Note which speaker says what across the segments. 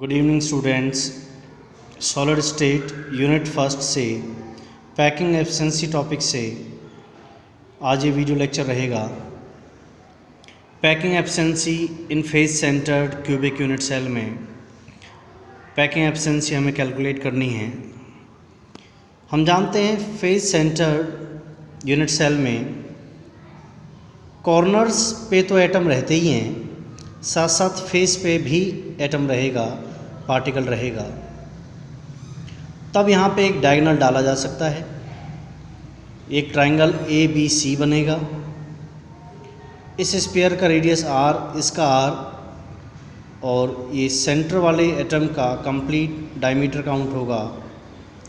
Speaker 1: Good evening students. Solid state unit first से packing efficiency topic से आज ये वीडियो लेक्चर रहेगा। Packing efficiency in face centred cubic unit cell में packing efficiency हमें calculate करनी है। हम जानते हैं फेज सेंटर्ड यूनिट सेल में कॉर्नर्स पे तो एटम रहते ही हैं, साथ साथ फेस पे भी एटम रहेगा, पार्टिकल रहेगा। तब यहाँ पे एक डायगोनल डाला जा सकता है, एक ट्रायंगल ए बी सी बनेगा। इस स्फीयर का रेडियस r, इसका r, और ये सेंटर वाले एटम का कंप्लीट डायमीटर काउंट होगा,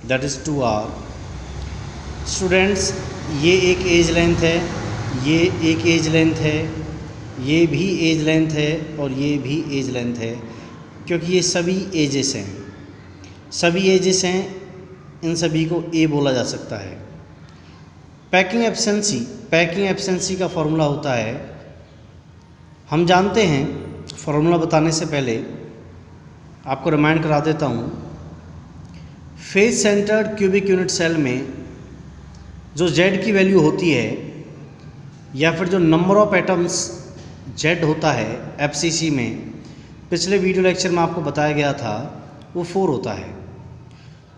Speaker 1: दैट इज़ 2r। स्टूडेंट्स, ये एक एज लेंथ है, ये एक एज लेंथ है, ये भी एज लेंथ है और ये भी एज लेंथ है, क्योंकि ये सभी एजेस हैं, सभी एजेस हैं, इन सभी को ए बोला जा सकता है। पैकिंग एफिशिएंसी का फॉर्मूला होता है, हम जानते हैं। फॉर्मूला बताने से पहले आपको रिमाइंड करा देता हूँ। Face centred cubic unit cell में जो z की वैल्यू होती है या फिर जो नंबर ऑफ एटम्स z होता है FCC में, पिछले वीडियो लेक्चर में आपको बताया गया था, वो 4 होता है।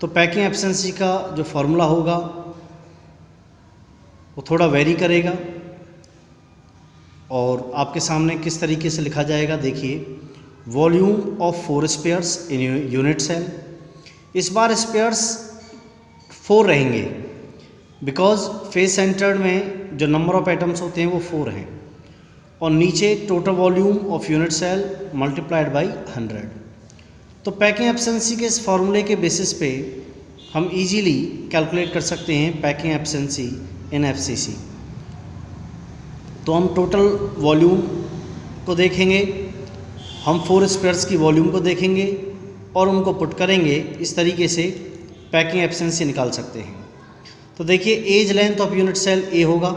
Speaker 1: तो पैकिंग एफिशिएंसी का जो फॉर्मूला होगा वो थोड़ा वेरी करेगा और आपके सामने किस तरीके से लिखा जाएगा देखिए। Volume of 4 spheres in unit cell. इस बार स्पेयर्स 4 रहेंगे, बिकॉज फेज सेंटर्ड में जो नंबर ऑफ एटम्स होते हैं वो 4 हैं। और नीचे total volume of unit cell multiplied by 100। तो पैकिंग एफिशिएंसी के इस फॉर्मूले के बेसिस पे हम इजीली कैलकुलेट कर सकते हैं पैकिंग एफिशिएंसी इन FCC। तो हम टोटल वॉल्यूम को देखेंगे, हम 4 स्पेयर्स की वॉल्यूम को देखेंगे और उनको पुट करेंगे। इस तरीके से पैकिंग एफिशिएंसी निकाल सकते हैं। तो देखिए, edge length of unit cell a होगा,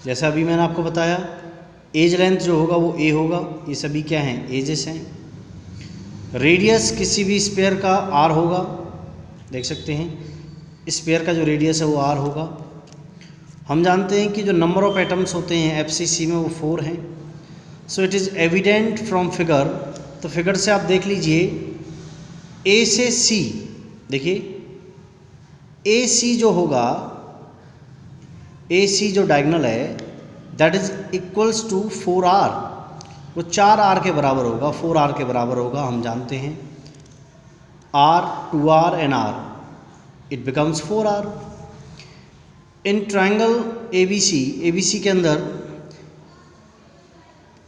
Speaker 1: जैसा अभी मैंने आपको बताया। एज लेंथ जो होगा वो ए होगा, ये सभी क्या हैं, एजेस हैं। रेडियस किसी भी स्पेयर का r होगा, देख सकते हैं स्पेयर का जो रेडियस है वो r होगा। हम जानते हैं कि जो नंबर ऑफ एटम्स होते हैं FCC में वो 4 हैं। So it is evident from figure. तो फिगर से आप देख लीजिए, A से C, देखिए AC जो होगा, AC जो डायगोनल है, that is equals to 4r। वो 4r के बराबर होगा, 4r के बराबर होगा। हम जानते हैं r, 2r and r, it becomes 4r। In triangle ABC के अंदर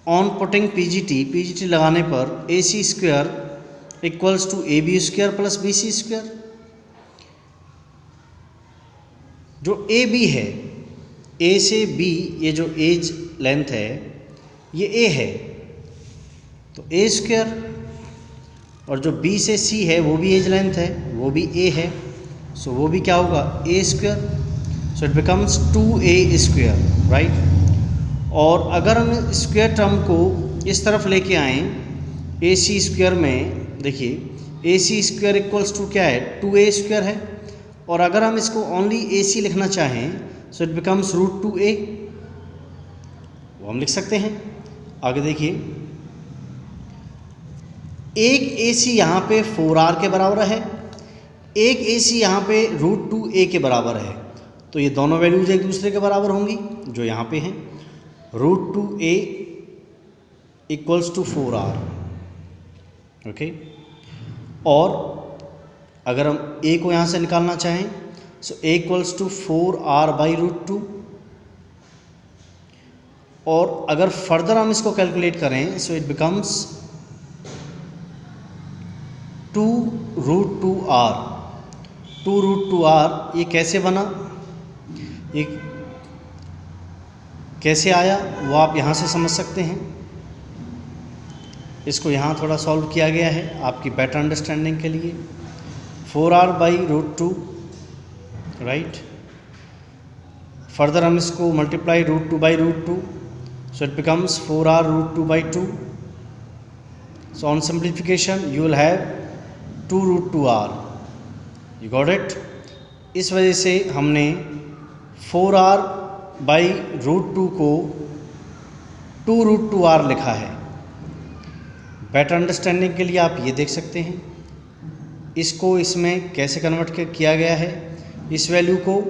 Speaker 1: ऑन पुटिंग PGT लगाने पर AC square equals to AB square plus BC square. जो AB है, A से B, ये जो एज लेंथ है ये A है, तो A स्क्वायर, और जो B से C है वो भी एज लेंथ है, वो भी A है, सो वो भी क्या होगा, A square. So it becomes 2A square, right. और अगर हम स्क्वायर टर्म को इस तरफ लेके आएँ AC स्क्वायर में, देखिए AC स्क्वायर इक्वल्स टू क्या है, 2A स्क्वायर है। और अगर हम इसको ओनली AC लिखना चाहें, सो इट बिकम्स √2A, वो हम लिख सकते हैं। आगे देखिए, एक AC यहाँ पे 4r के बराबर है, एक AC यहाँ पे √2A के बराबर है। तो ये दोनों वैल्यूज एक दूसरे के बराबर होंगी जो यहाँ पे हैं। √2A equals to 4r, okay. और अगर हम A को यहाँ से निकालना चाहें, so A equals to 4r by √2। और अगर फर्दर हम इसको कैलकुलेट करें, so it becomes 2√2r। 2√2r ये कैसे बना, ये कैसे आया, वो आप यहाँ से समझ सकते हैं। इसको यहाँ थोड़ा सॉल्व किया गया है आपकी बेटर अंडरस्टैंडिंग के लिए। 4r by √2, right. फर्दर हम इसको multiply √2 by √2, so it becomes 4r √2 by 2। So on simplification you will have 2 root 2r. You got it? इस वजह से हमने 4r by root 2 को 2 root 2r लिखा है। बेटर अंडरस्टैंडिंग के लिए आप ये देख सकते हैं इसको इसमें कैसे कन्वर्ट किया गया है, इस वैल्यू को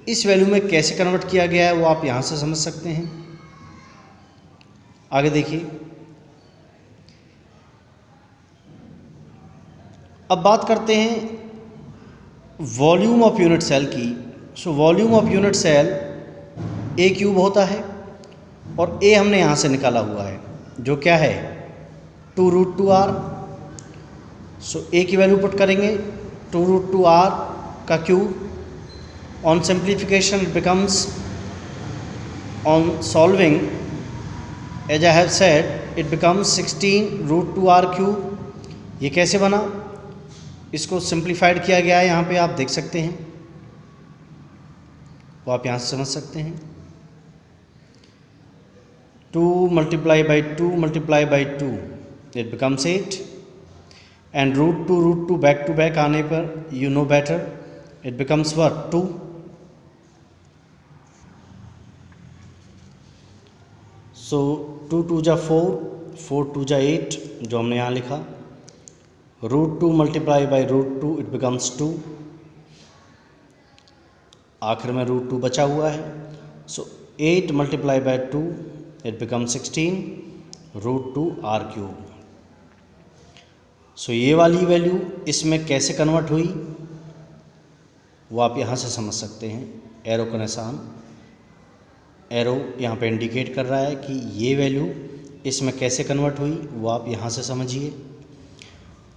Speaker 1: इस वैल्यू में कैसे कन्वर्ट किया गया है वो आप यहाँ से समझ सकते हैं। आगे देखिए, अब बात करते हैं वॉल्यूम ऑफ यूनिट सेल की। So volume of unit cell a cube होता है और ए हमने यहाँ से निकाला हुआ है जो क्या है 2 root 2r। सो ए की वैल्यू पुट करेंगे 2 root 2r का क्यूब। On simplification it becomes, on solving as I have said it becomes 16 root 2r cube. ये कैसे बना, इसको सिंप्लीफाइड किया गया है, यहाँ पे आप देख सकते हैं, वो आप यहाँ से समझ सकते हैं। 2 multiply by 2 multiply by 2 it becomes 8 and root 2 back to back आने पर you know better it becomes what 2। so 2 2 जा 4, 4 2 जा 8 जो हमने यहाँ लिखा। root 2 multiply by root 2 it becomes 2। आखिर में root 2 बचा हुआ है। so 8 multiply by 2 it becomes 16 root 2 r cube। सो ये वाली वैल्यू इसमें कैसे कन्वर्ट हुई वो आप यहाँ से समझ सकते हैं। एरो का निशान, एरो यहाँ पे इंडिकेट कर रहा है कि ये वैल्यू इसमें कैसे कन्वर्ट हुई वो आप यहाँ से समझिए।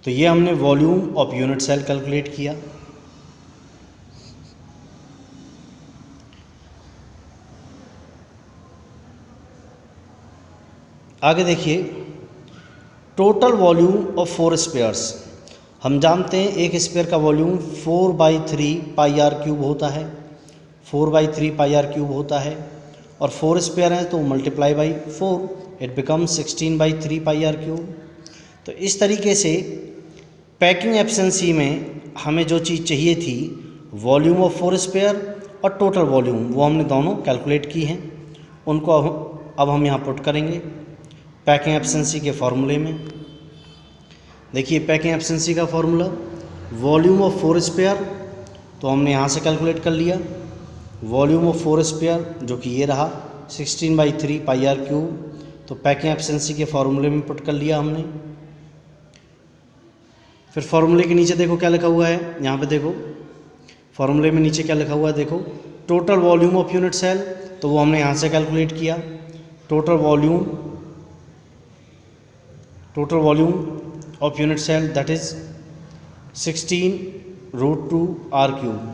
Speaker 1: तो ये हमने volume of unit cell calculate किया। आगे देखिए, टोटल वॉल्यूम ऑफ 4 स्पेयर्स। हम जानते हैं एक स्पेयर का वॉल्यूम 4/3 पाई आर क्यूब होता है, 4/3 पाई आर क्यूब होता है और 4 स्पेयर हैं तो multiply by 4 it becomes 16/3 pi r cube. तो इस तरीके से पैकिंग एफिशिएंसी में हमें जो चीज़ चाहिए थी वॉल्यूम ऑफ 4 स्पेयर और टोटल वॉल्यूम, वो हमने दोनों कैलकुलेट की हैं। उनको अब हम यहाँ पुट करेंगे पैकिंग एफिशिएंसी के फॉर्मूले में। देखिए पैकिंग एफिशिएंसी का फॉर्मूला वॉल्यूम ऑफ 4 स्पेयर, तो हमने यहाँ से कैलकुलेट कर लिया वॉल्यूम ऑफ 4 स्पेयर जो कि ये रहा 16/3 पाई आर क्यूब। तो पैकिंग एफिशिएंसी के फॉर्मूले में पुट कर लिया हमने। फिर फॉर्मूले के नीचे देखो क्या लिखा हुआ है, यहाँ पे देखो फॉर्मूले में नीचे क्या लिखा हुआ है, देखो total volume of unit cell, तो वो हमने यहाँ से कैलकुलेट किया। Total volume of unit cell that is 16 root 2 r cube।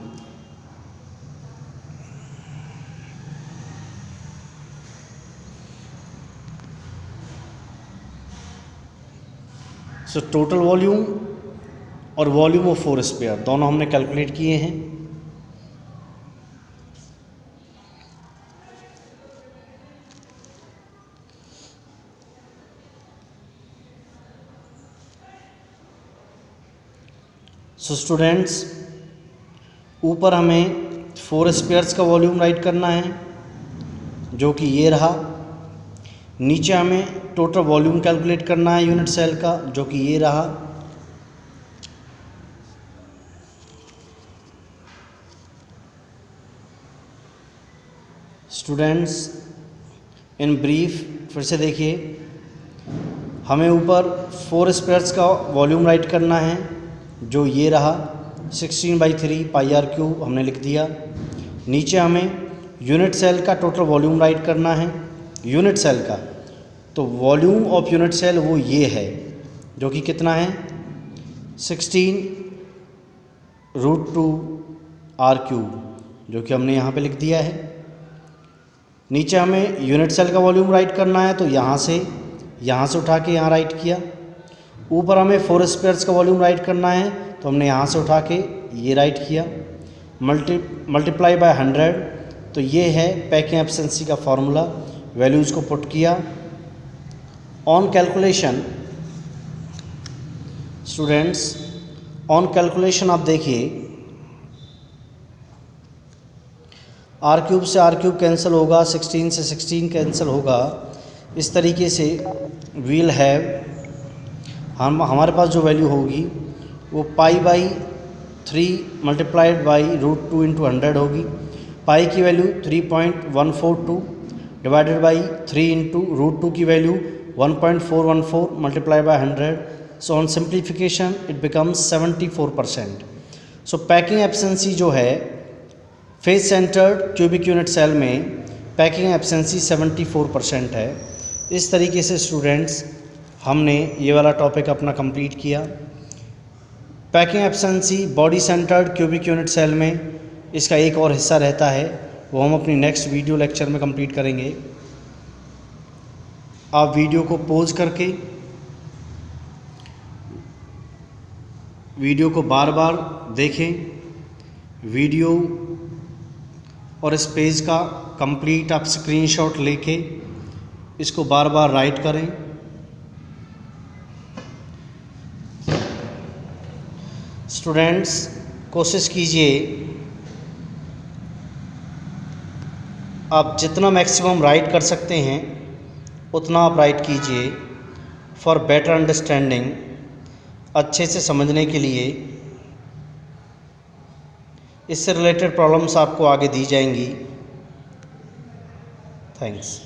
Speaker 1: So total volume और वॉल्यूम ऑफ 4 स्पेयर दोनों हमने कैलकुलेट किए हैं। सो स्टूडेंट्स, ऊपर हमें 4 स्पेयर्स का वॉल्यूम राइट करना है जो कि ये रहा। नीचे हमें टोटल वॉल्यूम कैलकुलेट करना है यूनिट सेल का जो कि ये रहा। स्टूडेंट्स, इन ब्रीफ फिर से देखिए, हमें ऊपर 4 स्पेयर्स का वॉल्यूम राइट करना है जो ये रहा 16/3 पाई आर क्यूब हमने लिख दिया। नीचे हमें यूनिट सेल का टोटल वॉल्यूम राइट करना है यूनिट सेल का, तो वॉल्यूम ऑफ यूनिट सेल वो ये है जो कि कितना है 16 root 2 r क्यूब जो कि हमने यहाँ पे लिख दिया है। नीचे हमें यूनिट सेल का वॉल्यूम राइट करना है तो यहाँ से उठा के यहाँ राइट किया। ऊपर हमें 4 स्पेयर्स का वॉल्यूम राइट करना है तो हमने यहाँ से उठा के ये राइट किया। मल्टीप्लाई बाय 100, तो ये है पैकिंग एफिशिएंसी का फार्मूला। वैल्यूज़ को पुट किया। On calculation students on calculation आप देखिए, आर क्यूब से आर क्यूब कैंसिल होगा, 16 से 16 कैंसिल होगा। इस तरीके से वील हैव हमारे पास जो वैल्यू होगी वो π/3 मल्टीप्लाइड बाई √2 इंटू 100 होगी। पाई की वैल्यू 3.142 डिवाइडेड बाई 3 इंटू √2 की value 1.414 multiply by 100। So on simplification it becomes 74%। सो पैकिंग एफिशिएंसी जो है face centred cubic unit cell में पैकिंग एफिशिएंसी 74% है। इस तरीके से स्टूडेंट्स हमने ये वाला टॉपिक अपना कंप्लीट किया। Packing efficiency body centred cubic unit cell में इसका एक और हिस्सा रहता है, वो हम अपनी नेक्स्ट वीडियो लेक्चर में कंप्लीट करेंगे। आप वीडियो को पॉज करके वीडियो को बार बार देखें। वीडियो और इस पेज का कंप्लीट आप स्क्रीनशॉट लेके इसको बार बार राइट करें। स्टूडेंट्स कोशिश कीजिए आप जितना मैक्सिमम राइट कर सकते हैं उतना आप राइट कीजिए फॉर बेटर अंडरस्टैंडिंग, अच्छे से समझने के लिए। इससे रिलेटेड प्रॉब्लम्स आपको आगे दी जाएंगी। थैंक्स।